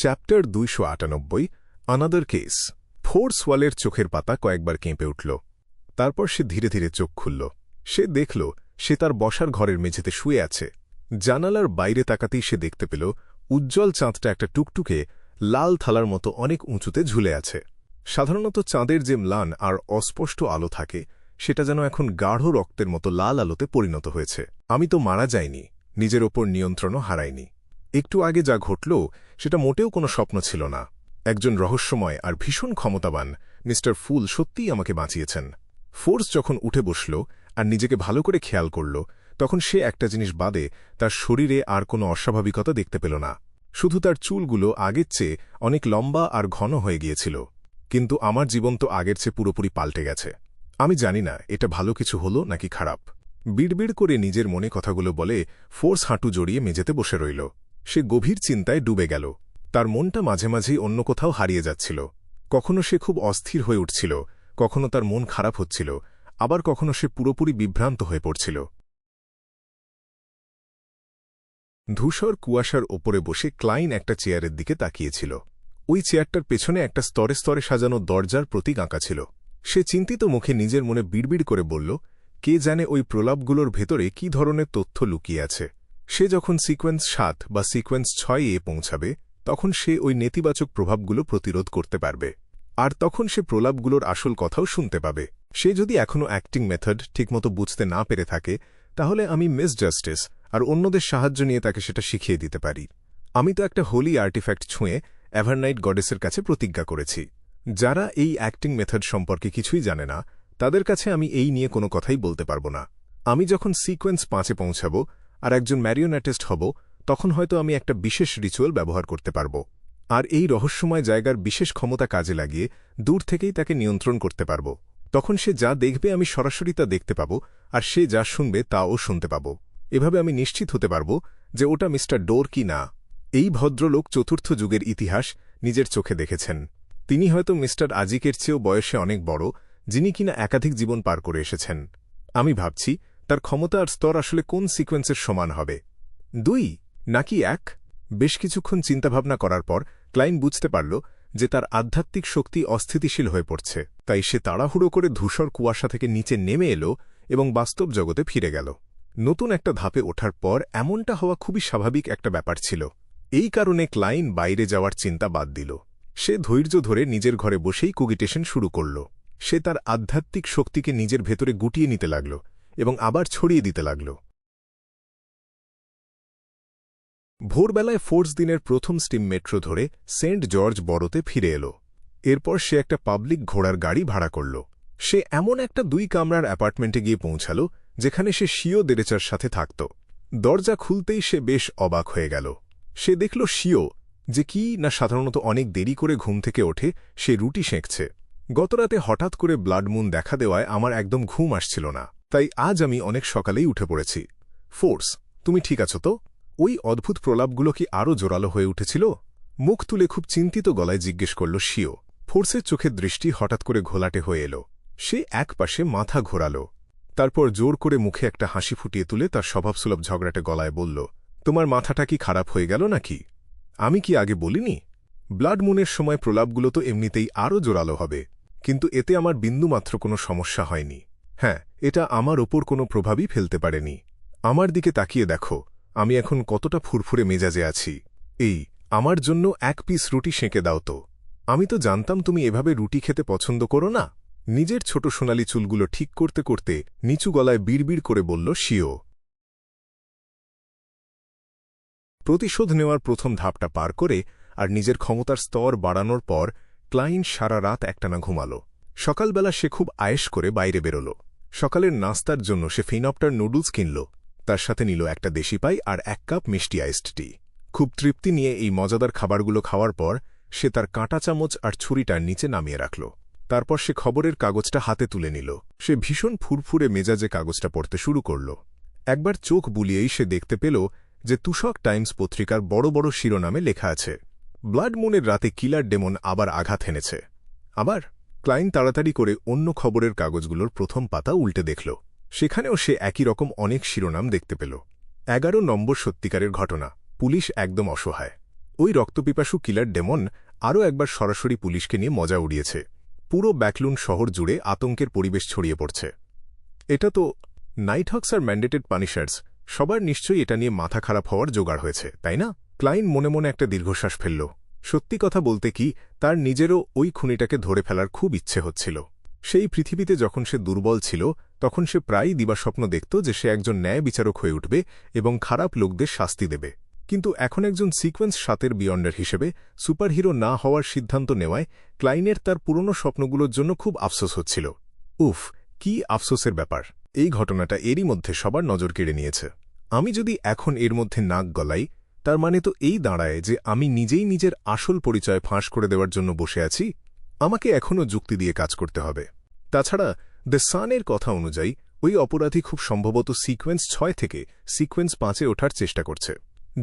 Chapter 298 another case. Force ওয়ালের চোখের পাতা কয়েকবার কেঁপে উঠল। তারপর সে ধীরে ধীরে চোখ খুলল। সে দেখল সে তার বসার ঘরের মেঝেতে শুয়ে আছে। জানালার বাইরে তাকাতেই সে দেখতে পেল উজ্জ্বল চাঁদটা একটা টুকটুকে লাল থালার মতো অনেক উঁচুতে ঝুলে আছে। সাধারণত চাঁদের যে ম্লান আর অস্পষ্ট আলো থাকে সেটা যেন এখন গাঢ় রক্তের মতো লাল আলোতে পরিণত হয়েছে। আমি তো মারা যাইনি, নিজের ওপর নিয়ন্ত্রণও হারাইনি। একটু আগে যা ঘটল সেটা মোটেও কোনো স্বপ্ন ছিল না। একজন রহস্যময় আর ভীষণ ক্ষমতাবান মিস্টার ফুল সত্যিই আমাকে বাঁচিয়েছেন। ফোর্স যখন উঠে বসল আর নিজেকে ভালো করে খেয়াল করল, তখন সে একটা জিনিস বাদে তার শরীরে আর কোনো অস্বাভাবিকতা দেখতে পেল না। শুধু তার চুলগুলো আগের চেয়ে অনেক লম্বা আর ঘন হয়ে গিয়েছিল। কিন্তু আমার জীবন তো আগের চেয়ে পুরোপুরি পাল্টে গেছে। আমি জানি না এটা ভালো কিছু হলো নাকি খারাপ। বিড়বিড় করে নিজের মনে কথাগুলো বলে ফোর্স হাঁটু জড়িয়ে মেঝেতে বসে রইল। সে গভীর চিন্তায় ডুবে গেল। তার মনটা মাঝে মাঝেই অন্য কোথাও হারিয়ে যাচ্ছিল। কখনো সে খুব অস্থির হয়ে উঠছিল, কখনো তার মন খারাপ হচ্ছিল, আবার কখনো সে পুরোপুরি বিভ্রান্ত হয়ে পড়ছিল। ধূসর কুয়াশার ওপরে বসে ক্লাইন একটা চেয়ারের দিকে তাকিয়েছিল। ওই চেয়ারটার পেছনে একটা স্তরে স্তরে সাজানো দরজার প্রতীক আঁকা ছিল। সে চিন্তিত মুখে নিজের মনে বিড়বিড় করে বলল, কে জানে ওই প্রলাপগুলোর ভেতরে কি ধরনের তথ্য লুকিয়ে আছে। সে যখন সিকোয়েন্স 7 বা সিকোয়েন্স 6 পৌঁছাবে তখন সে ওই নেতিবাচক প্রভাবগুলো প্রতিরোধ করতে পারবে। আর তখন সে প্রলাপগুলোর আসল কথাও শুনতে পাবে। সে যদি এখনও অ্যাক্টিং মেথড ঠিকমতো বুঝতে না পেরে থাকে, তাহলে আমি মিস জাস্টিস আর অন্যদের সাহায্য নিয়ে তাকে সেটা শিখিয়ে দিতে পারি। আমি তো একটা হোলি আর্টিফ্যাক্ট ছুঁয়ে এভারনাইট গডেসের কাছে প্রতিজ্ঞা করেছি। যারা এই অ্যাক্টিং মেথড সম্পর্কে কিছুই জানে না তাদের কাছে আমি এই নিয়ে কোনো কথাই বলতে পারব না। আমি যখন সিকোয়েন্স 5 পৌঁছাব আর একজন ম্যারিওনেটিস্ট হব, তখন হয়তো আমি একটা বিশেষ রিচুয়াল ব্যবহার করতে পারব। আর এই রহস্যময় জায়গার বিশেষ ক্ষমতা কাজে লাগিয়ে দূর থেকেই তাকে নিয়ন্ত্রণ করতে পারব। তখন সে যা দেখবে আমি সরাসরি তা দেখতে পাব, আর সে যা শুনবে তাও শুনতে পাব। এভাবে আমি নিশ্চিত হতে পারব যে ওটা মিস্টার ডোর কি না। এই ভদ্রলোক 4th যুগের ইতিহাস নিজের চোখে দেখেছেন। তিনি হয়তো মিস্টার আজিকের চেয়েও বয়সে অনেক বড়, যিনি কিনা একাধিক জীবন পার করে এসেছেন। আমি ভাবছি তার ক্ষমতা আর স্তর আসলে কোন সিকোয়েন্সের সমান হবে, 2 নাকি 1? বেশ কিছুক্ষণ চিন্তাভাবনা করার পর ক্লাইন বুঝতে পারল যে তার আধ্যাত্মিক শক্তি অস্থিতিশীল হয়ে পড়ছে। তাই সে তাড়াহুড়ো করে ধূসর কুয়াশা থেকে নিচে নেমে এলো এবং বাস্তব জগতে ফিরে গেল। নতুন একটা ধাপে ওঠার পর এমনটা হওয়া খুবই স্বাভাবিক একটা ব্যাপার ছিল। এই কারণে ক্লাইন বাইরে যাওয়ার চিন্তা বাদ দিল। সে ধৈর্য ধরে নিজের ঘরে বসেই কুগিটেশন শুরু করল। সে তার আধ্যাত্মিক শক্তিকে নিজের ভেতরে গুটিয়ে নিতে লাগল এবং আবার ছড়িয়ে দিতে লাগল। ভোরবেলায় ফোর্স দিনের প্রথম স্টিম মেট্রো ধরে সেন্ট জর্জ বরোতে ফিরে এলো। এরপর সে একটা পাবলিক ঘোড়ার গাড়ি ভাড়া করল। সে এমন একটা 2 কামরার অ্যাপার্টমেন্টে গিয়ে পৌঁছাল যেখানে সে শিও দেরেচার সাথে থাকত। দরজা খুলতেই সে বেশ অবাক হয়ে গেল। সে দেখল শিও যে কি না সাধারণত অনেক দেরি করে ঘুম থেকে ওঠে সে রুটি সেঁকছে। গতরাতে হঠাৎ করে ব্লাড মুন দেখা দেওয়ায় আমার একদম ঘুম আসছিল না, তাই আজ আমি অনেক সকালেই উঠে পড়েছি। ফোর্স, তুমি ঠিক আছো তো? ওই অদ্ভুত প্রলাপগুলো কি আরও জোরালো হয়ে উঠেছিল? মুখ তুলে খুব চিন্তিত গলায় জিজ্ঞেস করল শিও। ফোর্সের চোখের দৃষ্টি হঠাৎ করে ঘোলাটে হয়ে এলো। সে একপাশে মাথা ঘোরাল। তারপর জোর করে মুখে একটা হাসি ফুটিয়ে তুলে তার স্বভাবসুলভ ঝগড়াটে গলায় বলল, তোমার মাথাটা কি খারাপ হয়ে গেল নাকি? আমি কি আগে বলিনি? ব্লাড মুনের সময় প্রলাপগুলো তো এমনিতেই আরও জোরালো হবে, কিন্তু এতে আমার বিন্দুমাত্র কোনো সমস্যা হয়নি। হ্যাঁ, এটা আমার ওপর কোনো প্রভাবই ফেলতে পারেনি। আমার দিকে তাকিয়ে দেখো, আমি এখন কতটা ফুরফুরে মেজাজে আছি। আমার জন্য 1 পিস রুটি সেঁকে দাও তো। আমি তো জানতাম তুমি এভাবে রুটি খেতে পছন্দ করো না। নিজের ছোট সোনালি চুলগুলো ঠিক করতে করতে নিচু গলায় বিড়বিড় করে বলল শিও। প্রতিশোধ নেওয়ার প্রথম ধাপটা পার করে আর নিজের ক্ষমতার স্তর বাড়ানোর পর ক্লাইন সারা রাত একটানা ঘুমাল। সকালবেলা সে খুব আয়েশ করে বাইরে বেরোল। সকালের নাস্তার জন্য সে ফিনপটার নুডলস কিনল। তার সাথে নিল একটা দেশি পাই আর 1 কাপ মিষ্টি আইসড টি। খুব তৃপ্তি নিয়ে এই মজাদার খাবারগুলো খাওয়ার পর সে তার কাঁটা চামচ আর ছুরিটা নিচে নামিয়ে রাখল। তারপর সে খবরের কাগজটা হাতে তুলে নিল। সে ভীষণ ফুরফুরে মেজাজে কাগজটা পড়তে শুরু করল। একবার চোখ বুলিয়েই সে দেখতে পেল যে তুষক টাইমস পত্রিকার বড় বড় শিরোনামে লেখা আছে, ব্লাড মুনের রাতে কিলার ডেমন আবার আঘাত হেনেছে। আবার ক্লাইন তাড়াতাড়ি করে অন্য খবরের কাগজগুলোর প্রথম পাতা উল্টে দেখল। সেখানেও সে একই রকম অনেক শিরোনাম দেখতে পেল। 11 নম্বর সত্যিকারের ঘটনা, পুলিশ একদম অসহায়। ওই রক্তপিপাসু কিলার ডেমন আরও একবার সরাসরি পুলিশকে নিয়ে মজা উড়িয়েছে। পুরো ব্যাকলুন্ড শহর জুড়ে আতঙ্কের পরিবেশ ছড়িয়ে পড়ছে। এটা তো নাইটহক্স আর ম্যান্ডেটেড পানিশার্স, সবার নিশ্চয়ই এটা নিয়ে মাথা খারাপ হওয়ার জোগাড় হয়েছে, তাই না? ক্লাইন মনে মনে একটা দীর্ঘশ্বাস ফেলল। সত্যি কথা বলতে কি, তার নিজেরও ওই খুনিটাকে ধরে ফেলার খুব ইচ্ছে হচ্ছিল। সেই পৃথিবীতে যখন সে দুর্বল ছিল, তখন সে প্রায়ই দিবাস্বপ্ন দেখত যে সে একজন ন্যায় বিচারক হয়ে উঠবে এবং খারাপ লোকদের শাস্তি দেবে। কিন্তু এখন একজন সিকোয়েন্স 7-এর বিয়ন্ডার হিসেবে সুপারহিরো না হওয়ার সিদ্ধান্ত নেওয়ায় ক্লাইনের তার পুরনো স্বপ্নগুলোর জন্য খুব আফসোস হচ্ছিল। উফ, কি আফসোসের ব্যাপার! এই ঘটনাটা এরই মধ্যে সবার নজর কেড়ে নিয়েছে। আমি যদি এখন এর মধ্যে নাক গলাই, তার মানে তো এই দাঁড়ায় যে আমি নিজেই নিজের আসল পরিচয় ফাঁস করে দেওয়ার জন্য বসে আছি। আমাকে এখনও যুক্তি দিয়ে কাজ করতে হবে। তাছাড়া দ্য সানের কথা অনুযায়ী ওই অপরাধী খুব সম্ভবত সিকোয়েন্স 6 থেকে সিকোয়েন্স 5-এ ওঠার চেষ্টা করছে।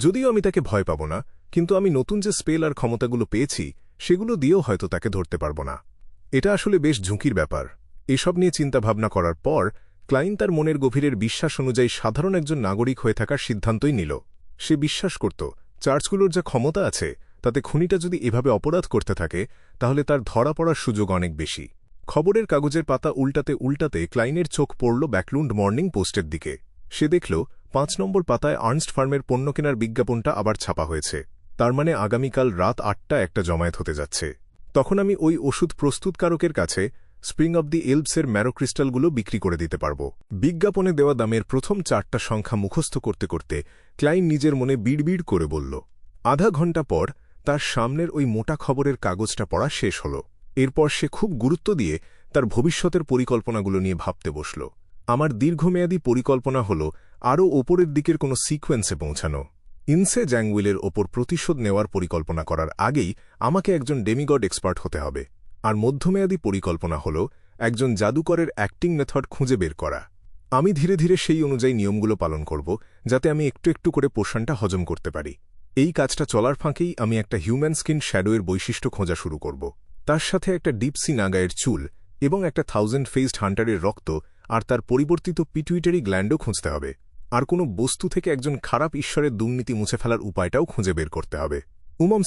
যদিও আমি তাকে ভয় পাব না, কিন্তু আমি নতুন যে স্পেল আর ক্ষমতাগুলো পেয়েছি সেগুলো দিয়েও হয়তো তাকে ধরতে পারব না। এটা আসলে বেশ ঝুঁকির ব্যাপার। এসব নিয়ে চিন্তাভাবনা করার পর ক্লাইন তার মনের গভীরের বিশ্বাস অনুযায়ী সাধারণ একজন নাগরিক হয়ে থাকার সিদ্ধান্তই নিল। সে বিশ্বাস করত চার্চগুলোর যা ক্ষমতা আছে তাতে খুনিটা যদি এভাবে অপরাধ করতে থাকে তাহলে তার ধরা পড়ার সুযোগ অনেক বেশি। খবরের কাগজের পাতা উল্টাতে উল্টাতে ক্লাইনের চোখ পড়ল ব্যাকলুন্ড মর্নিং পোস্টের দিকে। সে দেখল 5 নম্বর পাতায় আর্নস্ট ফার্মের পণ্য কেনার বিজ্ঞাপনটা আবার ছাপা হয়েছে। তার মানে আগামীকাল রাত 8টায় একটা জমায়েত হতে যাচ্ছে। তখন আমি ওই ওষুধ প্রস্তুতকারকের কাছে স্প্রিং অব দি এলপসের ম্যারোক্রিস্টালগুলো বিক্রি করে দিতে পারব। বিজ্ঞাপনে দেওয়া দামের প্রথম 4টা সংখ্যা মুখস্থ করতে করতে ক্লাইন নিজের মনে বিড়বিড় করে বলল। আধা ঘণ্টা পর তার সামনের ওই মোটা খবরের কাগজটা পড়া শেষ হল। এরপর সে খুব গুরুত্ব দিয়ে তার ভবিষ্যতের পরিকল্পনাগুলো নিয়ে ভাবতে বসল। আমার দীর্ঘমেয়াদী পরিকল্পনা হল আরও ওপরের দিকের কোনো সিকোয়েন্সে পৌঁছানো। ইনসে জ্যাংউইলের ওপর প্রতিশোধ নেওয়ার পরিকল্পনা করার আগেই আমাকে একজন ডেমিগড এক্সপার্ট হতে হবে। আর মধ্যমেয়াদী পরিকল্পনা হল একজন জাদুকরের অ্যাক্টিং মেথড খুঁজে বের করা। আমি ধীরে ধীরে সেই অনুযায়ী নিয়মগুলো পালন করব, যাতে আমি একটু একটু করে পোষণটা হজম করতে পারি। এই কাজটা চলার ফাঁকেই আমি একটা হিউম্যান স্কিন শ্যাডোয়ের বৈশিষ্ট্য খোঁজা শুরু করব। তার সাথে একটা ডিপসি নাগায়ের চুল এবং একটা 1000 ফেসড হান্টারের রক্ত আর তার পরিবর্তিত পিটুইটারি গ্ল্যান্ডও খুঁজতে হবে। আর কোনো বস্তু থেকে একজন খারাপ ঈশ্বরের দুর্নীতি মুছে ফেলার উপায়টাও খুঁজে বের করতে হবে।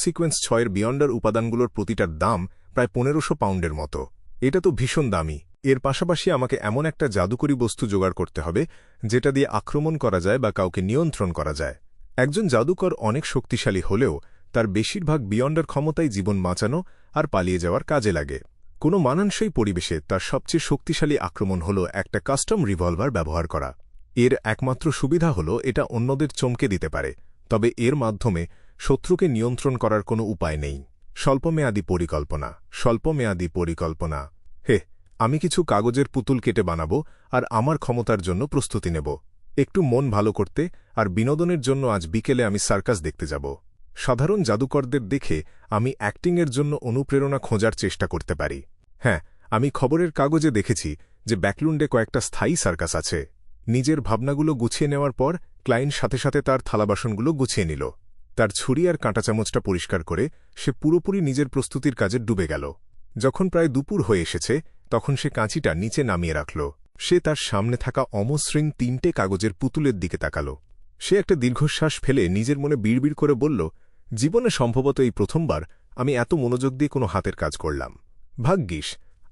সিকোয়েন্স 6-এর বিয়ন্ডার উপাদানগুলোর প্রতিটার দাম প্রায় 1500 পাউন্ডের মতো। এটা তো ভীষণ দামি। এর পাশাপাশি আমাকে এমন একটা জাদুকরী বস্তু জোগাড় করতে হবে যেটা দিয়ে আক্রমণ করা যায় বা কাউকে নিয়ন্ত্রণ করা যায়। একজন জাদুকর অনেক শক্তিশালী হলেও তার বেশিরভাগ বিয়ন্ডার ক্ষমতাই জীবন বাঁচানো আর পালিয়ে যাওয়ার কাজে লাগে। কোনো মানানসই পরিবেশে তার সবচেয়ে শক্তিশালী আক্রমণ হল একটা কাস্টম রিভলভার ব্যবহার করা। এর একমাত্র সুবিধা হল এটা অন্যদের চমকে দিতে পারে, তবে এর মাধ্যমে শত্রুকে নিয়ন্ত্রণ করার কোনো উপায় নেই। স্বল্পমেয়াদী পরিকল্পনা। হে, আমি কিছু কাগজের পুতুল কেটে বানাবো আর আমার ক্ষমতার জন্য প্রস্তুতি নেব। একটু মন ভালো করতে আর বিনোদনের জন্য আজ বিকেলে আমি সার্কাস দেখতে যাব। সাধারণ জাদুকরদের দেখে আমি অ্যাক্টিংয়ের জন্য অনুপ্রেরণা খোঁজার চেষ্টা করতে পারি। হ্যাঁ, আমি খবরের কাগজে দেখেছি যে ব্যাকলুন্ডে কয়েকটা স্থায়ী সার্কাস আছে। নিজের ভাবনাগুলো গুছিয়ে নেওয়ার পর ক্লাইন সাথে সাথে তার থালাবাসনগুলো গুছিয়ে নিল। তার ছুরি আর কাঁটা চামচটা পরিষ্কার করে সে পুরোপুরি নিজের প্রস্তুতির কাজে ডুবে গেল। যখন প্রায় দুপুর হয়ে এসেছে তখন সে কাঁচিটা নিচে নামিয়ে রাখল। সে তার সামনে থাকা অমসৃণ 3টে কাগজের পুতুলের দিকে তাকাল। সে একটা দীর্ঘশ্বাস ফেলে নিজের মনে বিড়বিড় করে বলল, জীবনে সম্ভবত এই প্রথমবার আমি এত মনোযোগ দিয়ে কোনো হাতের কাজ করলাম। ভাগ্যিস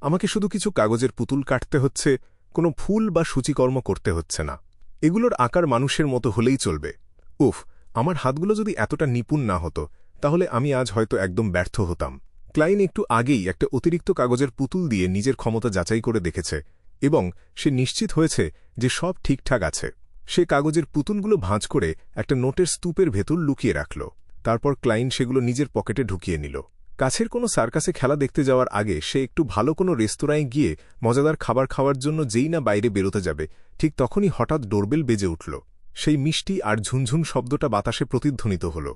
আমাকে শুধু কিছু কাগজের পুতুল কাটতে হচ্ছে, কোনো ফুল বা সূচিকর্ম করতে হচ্ছে না। এগুলোর আকার মানুষের মতো হলেই চলবে। উফ, আমার হাতগুলো যদি এতটা নিপুণ না হতো তাহলে আমি আজ হয়তো একদম ব্যর্থ হতাম। ক্লাইন একটু আগেই একটা অতিরিক্ত কাগজের পুতুল দিয়ে নিজের ক্ষমতা যাচাই করে দেখেছে এবং সে নিশ্চিত হয়েছে যে সব ঠিকঠাক আছে। সে কাগজের পুতুলগুলো ভাঁজ করে একটা নোটের স্তূপের ভেতর লুকিয়ে রাখল। তারপর ক্লাইন সেগুলো নিজের পকেটে ঢুকিয়ে নিল। কাছের কোনো সার্কাসে খেলা দেখতে যাওয়ার আগে সে একটু ভালো কোনো রেস্তোরাঁয় গিয়ে মজাদার খাবার খাওয়ার জন্য যেই না বাইরে বেরোতে যাবে, ঠিক তখনই হঠাৎ ডোরবেল বেজে উঠল। সেই মিষ্টি আর ঝুনঝুন শব্দটা বাতাসে প্রতিধ্বনিত হল।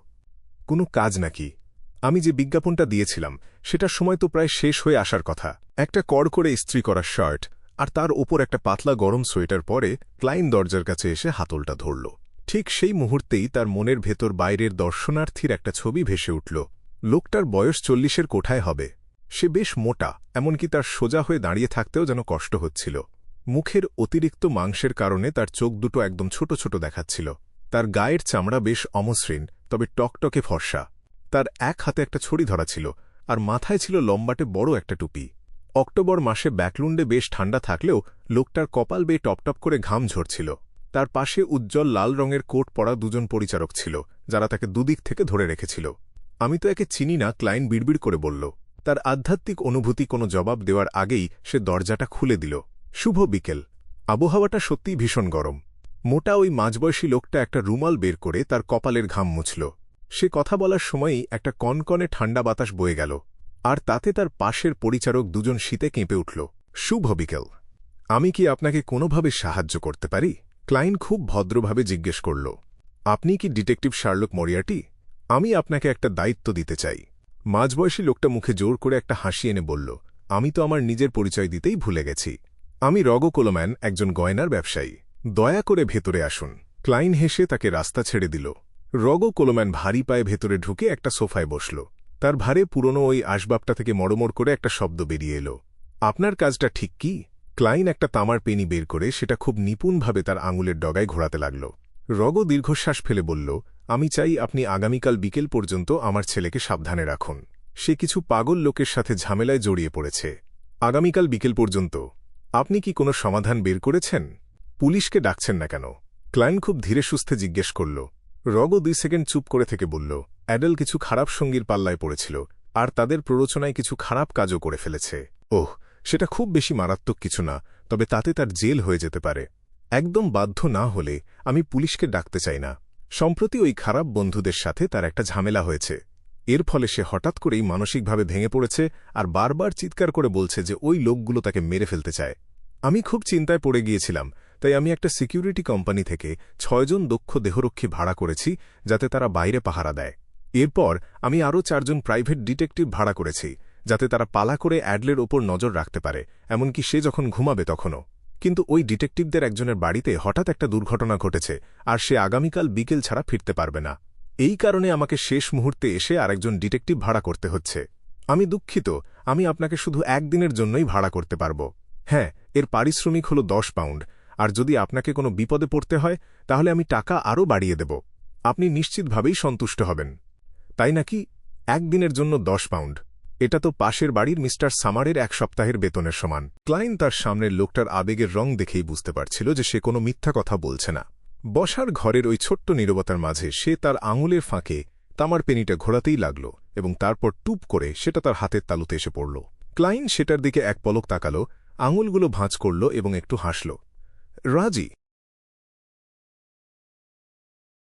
কোনো কাজ নাকি? আমি যে বিজ্ঞাপনটা দিয়েছিলাম সেটার সময় তো প্রায় শেষ হয়ে আসার কথা। একটা কড় করে ইস্ত্রি করা শার্ট আর তার ওপর একটা পাতলা গরম সোয়েটার পরে ক্লাইন দরজার কাছে এসে হাতলটা ধরল। ঠিক সেই মুহূর্তেই তার মনের ভেতর বাইরের দর্শনার্থীর একটা ছবি ভেসে উঠল। লোকটার বয়স 40-এর কোঠায় হবে। সে বেশ মোটা, এমনকি তার সোজা হয়ে দাঁড়িয়ে থাকতেও যেন কষ্ট হচ্ছিল। মুখের অতিরিক্ত মাংসের কারণে তার চোখ দুটো একদম ছোট ছোট দেখাচ্ছিল। তার গায়ের চামড়া বেশ অমসৃণ, তবে টকটকে ফর্সা। তার এক হাতে একটা ছড়ি ধরা ছিল আর মাথায় ছিল লম্বাটে বড় একটা টুপি। অক্টোবর মাসে ব্যাকলুন্ডে বেশ ঠান্ডা থাকলেও লোকটার কপাল বেয়ে টপটপ করে ঘাম ঝরছিল। তার পাশে উজ্জ্বল লাল রঙের কোট পরা দুজন পরিচারক ছিল, যারা তাকে দুদিক থেকে ধরে রেখেছিল। আমি তো একে চিনি না, ক্লাইন বিড়বিড় করে বলল। তার আধ্যাত্মিক অনুভূতি কোনো জবাব দেওয়ার আগেই সে দরজাটা খুলে দিল। শুভ বিকেল। আবহাওয়াটা সত্যিই ভীষণ গরম। মোটা ওই মাঝবয়সী লোকটা একটা রুমাল বের করে তার কপালের ঘাম মুছল। সে কথা বলার সময়ই একটা কনকনে ঠান্ডা বাতাস বয়ে গেল, আর তাতে তার পাশের পরিচারক দুজন শীতে কেঁপে উঠল। শুভ বিকেল। আমি কি আপনাকে কোনোভাবে সাহায্য করতে পারি? ক্লাইন খুব ভদ্রভাবে জিজ্ঞেস করল। আপনি কি ডিটেকটিভ শার্লক মরিয়ার্টি? আমি আপনাকে একটা দায়িত্ব দিতে চাই। মাঝবয়সী লোকটা মুখে জোর করে একটা হাসি এনে বলল, আমি তো আমার নিজের পরিচয় দিতেই ভুলে গেছি। আমি রগো কোলোম্যান, একজন গয়নার ব্যবসায়ী। দয়া করে ভেতরে আসুন। ক্লাইন হেসে তাকে রাস্তা ছেড়ে দিল। রগো কোলোম্যান ভারী পায়ে ভেতরে ঢুকে একটা সোফায় বসল। তার ভারে পুরনো ওই আসবাবটা থেকে মড়মড় করে একটা শব্দ বেরিয়ে এলো। আপনার কাজটা ঠিক কি? ক্লাইন একটা তামার পেনি বের করে সেটা খুব নিপুণভাবে তার আঙুলের ডগায় ঘোরাতে লাগল। রগো দীর্ঘশ্বাস ফেলে বলল, আমি চাই আপনি আগামীকাল বিকেল পর্যন্ত আমার ছেলেকে সাবধানে রাখুন। সে কিছু পাগল লোকের সাথে ঝামেলায় জড়িয়ে পড়েছে। আগামীকাল বিকেল পর্যন্ত? আপনি কি কোনো সমাধান বের করেছেন? পুলিশকে ডাকছেন না কেন? ক্লাইন খুব ধীরে সুস্থে জিজ্ঞেস করল। রগো 2 সেকেন্ড চুপ করে থেকে বলল, অ্যাডেল কিছু খারাপ সঙ্গীর পাল্লায় পড়েছিল, আর তাদের প্ররোচনায় কিছু খারাপ কাজও করে ফেলেছে। ওহ, সেটা খুব বেশি মারাত্মক কিছু না, তবে তাতে তার জেল হয়ে যেতে পারে। একদম বাধ্য না হলে আমি পুলিশকে ডাকতে চাই না। সম্প্রতি ওই খারাপ বন্ধুদের সাথে তার একটা ঝামেলা হয়েছে। এর ফলে সে হঠাৎ করেই মানসিকভাবে ভেঙে পড়েছে আর বারবার চিৎকার করে বলছে যে ওই লোকগুলো তাকে মেরে ফেলতে চায়। আমি খুব চিন্তায় পড়ে গিয়েছিলাম, তাই আমি একটা সিকিউরিটি কোম্পানি থেকে 6 জন দক্ষ দেহরক্ষী ভাড়া করেছি, যাতে তারা বাইরে পাহারা দেয়। এরপর আমি আরও 4 জন প্রাইভেট ডিটেকটিভ ভাড়া করেছি, যাতে তারা পালা করে অ্যাডলের ওপর নজর রাখতে পারে, এমনকি সে যখন ঘুমাবে তখনও। কিন্তু ওই ডিটেকটিভদের একজনের বাড়িতে হঠাৎ একটা দুর্ঘটনা ঘটেছে, আর সে আগামীকাল বিকেল ছাড়া ফিরতে পারবে না। এই কারণে আমাকে শেষ মুহূর্তে এসে আরেকজন ডিটেকটিভ ভাড়া করতে হচ্ছে। আমি দুঃখিত, আমি আপনাকে শুধু 1 দিনের জন্যই ভাড়া করতে পারব। হ্যাঁ, এর পারিশ্রমিক হল 10 পাউন্ড, আর যদি আপনাকে কোনো বিপদে পড়তে হয় তাহলে আমি টাকা আরও বাড়িয়ে দেব। আপনি নিশ্চিতভাবেই সন্তুষ্ট হবেন, তাই নাকি? 1 দিনের জন্য 10 পাউন্ড। এটা তো পাশের বাড়ির মিস্টার সামারের 1 সপ্তাহের বেতনের সমান। ক্লাইন তার সামনের লোকটার আবেগের রং দেখেই বুঝতে পারছিল যে সে কোনো মিথ্যা কথা বলছে না। বসার ঘরের ওই ছোট্ট নীরবতার মাঝে সে তার আঙুলের ফাঁকে তামার পেনিটা ঘোরাতেই লাগল, এবং তারপর টুপ করে সেটা তার হাতের তালুতে এসে পড়ল। ক্লাইন সেটার দিকে এক পলক তাকাল, আঙুলগুলো ভাঁজ করল এবং একটু হাসল। রাজি,